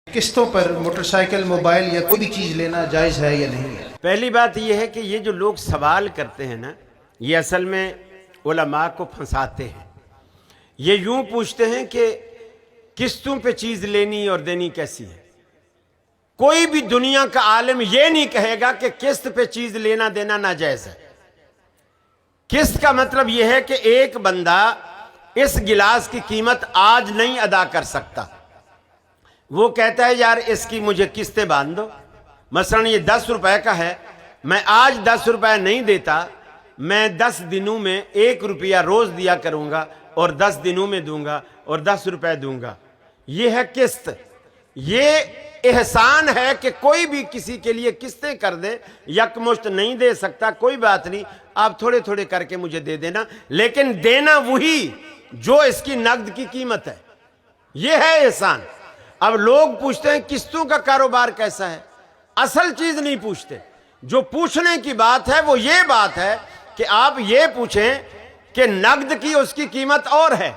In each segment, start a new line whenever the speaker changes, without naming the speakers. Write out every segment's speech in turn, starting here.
किस्तों पर motorcycle, mobile या कोई भी चीज़ लेना जायज़ है या नहीं है?
पहली बात यह है कि ये जो लोग सवाल करते हैं ना, ये असल में उलमा को फंसाते हैं। ये यूं पूछते हैं कि किस्तों पे चीज़ लेनी और देनी कैसी है। कोई भी दुनिया का आलिम ये नहीं कहेगा कि किस्त पे चीज़ लेना देना नाजायज़ है। किस्त का मतलब यह है कि एक बंदा इस गिलास की कीमत आज नहीं अदा कर सकता, वो कहता है यार इसकी मुझे किस्तें बांध दो। मसलन ये 10 रुपए का है, मैं आज 10 रुपए नहीं देता, मैं 10 दिनों में 1 रुपया रोज दिया करूंगा और 10 दिनों में दूंगा और 10 रुपए दूंगा। ये है किस्त। ये एहसान है कि कोई भी किसी के लिए किस्तें कर दे, यकमुश्त नहीं दे सकता, कोई बात नहीं, आप थोड़े थोड़े करके मुझे दे देना, लेकिन देना वही जो इसकी नकद की कीमत है। ये है एहसान। अब लोग पूछते हैं किस्तों का कारोबार कैसा है, असल चीज नहीं पूछते। जो पूछने की बात है वो ये बात है कि आप ये पूछें कि नकद की उसकी कीमत और है,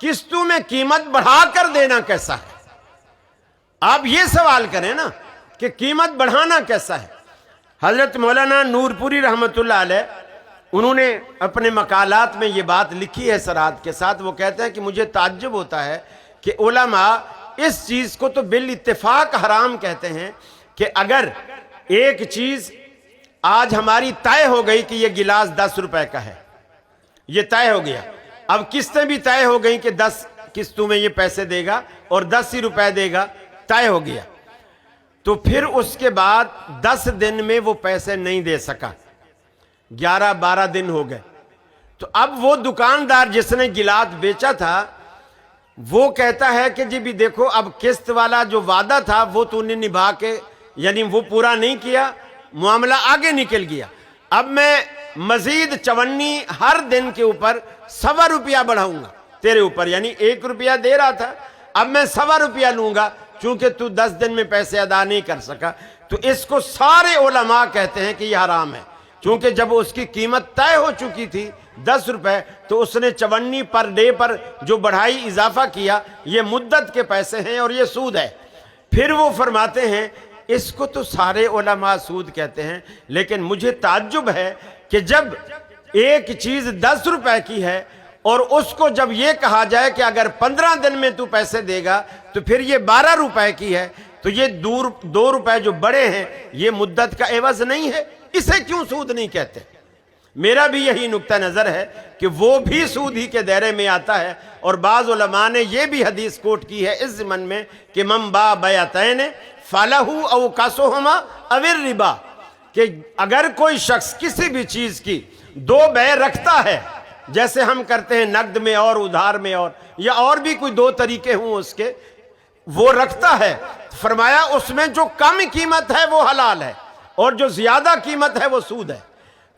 किस्तों में कीमत बढ़ाकर देना कैसा है। आप ये सवाल करें ना कि कीमत बढ़ाना कैसा है। हजरत मौलाना नूरपुरी रहमतुल्लाह अलैह, उन्होंने अपने मकालात में ये बात लिखी है सराहत के साथ। वो कहते हैं कि मुझे ताज्जुब होता है कि उलमा इस चीज को तो बिल इत्तेफाक हराम कहते हैं कि अगर एक चीज आज हमारी तय हो गई कि यह गिलास 10 रुपए का है, यह तय हो गया, अब किस्तें भी तय हो गई कि 10 किस्तों में ये पैसे देगा और 10 ही रुपए देगा, तय हो गया, तो फिर उसके बाद 10 दिन में वो पैसे नहीं दे सका, 11-12 दिन हो गए, तो अब वो दुकानदार जिसने गिलास बेचा था वो कहता है कि जी भी देखो, अब किस्त वाला जो वादा था वो तूने निभा के, यानी वो पूरा नहीं किया, मामला आगे निकल गया, अब मैं मजीद 54 हर दिन के ऊपर 1.25 रुपया बढ़ाऊंगा तेरे ऊपर, यानी 1 रुपया दे रहा था, अब मैं 1.25 रुपया लूंगा चूंकि तू 10 दिन में पैसे अदा नहीं कर सका। तो इसको सारे उलमा कहते हैं कि यह हराम है, क्योंकि जब उसकी कीमत तय हो चुकी थी 10 रुपए, तो उसने 54 पर डे पर जो बढ़ाई, इजाफा किया, ये मुद्दत के पैसे हैं और ये सूद है। फिर वो फरमाते हैं इसको तो सारे उलमा सूद कहते हैं, लेकिन मुझे ताज्जुब है कि जब एक चीज 10 रुपए की है और उसको जब ये कहा जाए कि अगर 15 दिन में तू पैसे देगा तो फिर ये 12 रुपए की है, तो ये 2 रुपए जो बड़े हैं ये मुद्दत का एवज नहीं है, इसे क्यों सूद नहीं कहते। मेरा भी यही नुक्ता नजर है कि वो भी सूद ही के दायरे में आता है। और बाज़ उलमा ने ये भी हदीस कोट की है इस ज़मन में कि मम बा बयातैन फलहू औ कसुहुमा अविर रिबा, कि अगर कोई शख्स किसी भी चीज की 2 बै रखता है, जैसे हम करते हैं नकद में और उधार में, और या और भी कोई 2 तरीके हों उसके, वो रखता है, फरमाया उसमें जो कम कीमत है वो हलाल है और जो ज्यादा कीमत है वो सूद है।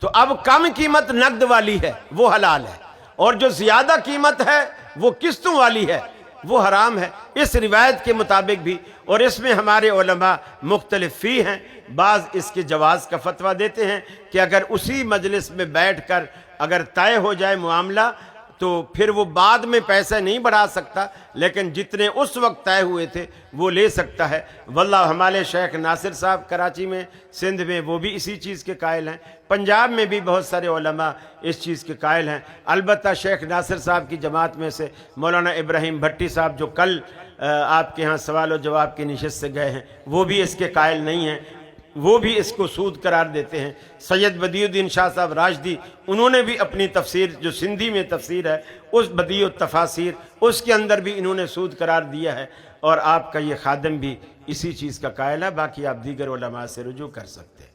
तो अब कम कीमत नकद वाली है वो हलाल है और जो ज्यादा कीमत है वो किस्तों वाली है वो हराम है, इस रिवायत के मुताबिक भी। और इसमें हमारे उलमा मुख्तलिफ फी हैं। बाज़ इसके जवाज़ का फतवा देते हैं कि अगर उसी मजलिस में बैठ कर अगर तय हो जाए मामला तो फिर वो बाद में पैसे नहीं बढ़ा सकता, लेकिन जितने उस वक्त तय हुए थे वो ले सकता है। वल्लाह, हमारे शेख नासिर साहब कराची में, सिंध में, वो भी इसी चीज़ के कायल हैं। पंजाब में भी बहुत सारे उलमा इस चीज़ के कायल हैं। अलबत्ता शेख नासिर साहब की जमात में से मौलाना इब्राहिम भट्टी साहब, जो कल आपके यहाँ सवाल और जवाब की नशिस्त से गए हैं, वो भी इसके कायल नहीं हैं, वो भी इसको सूद करार देते हैं। सैयद बदियुद्दीन शाह साहब राशदी, उन्होंने भी अपनी तफसीर जो सिंधी में तफसीर है, उस बदियुत तफासिर, उसके अंदर भी इन्होंने सूद करार दिया है। और आपका ये खादिम भी इसी चीज़ का कायल है। बाकी आप दीगर उलमा से रुजू कर सकते हैं।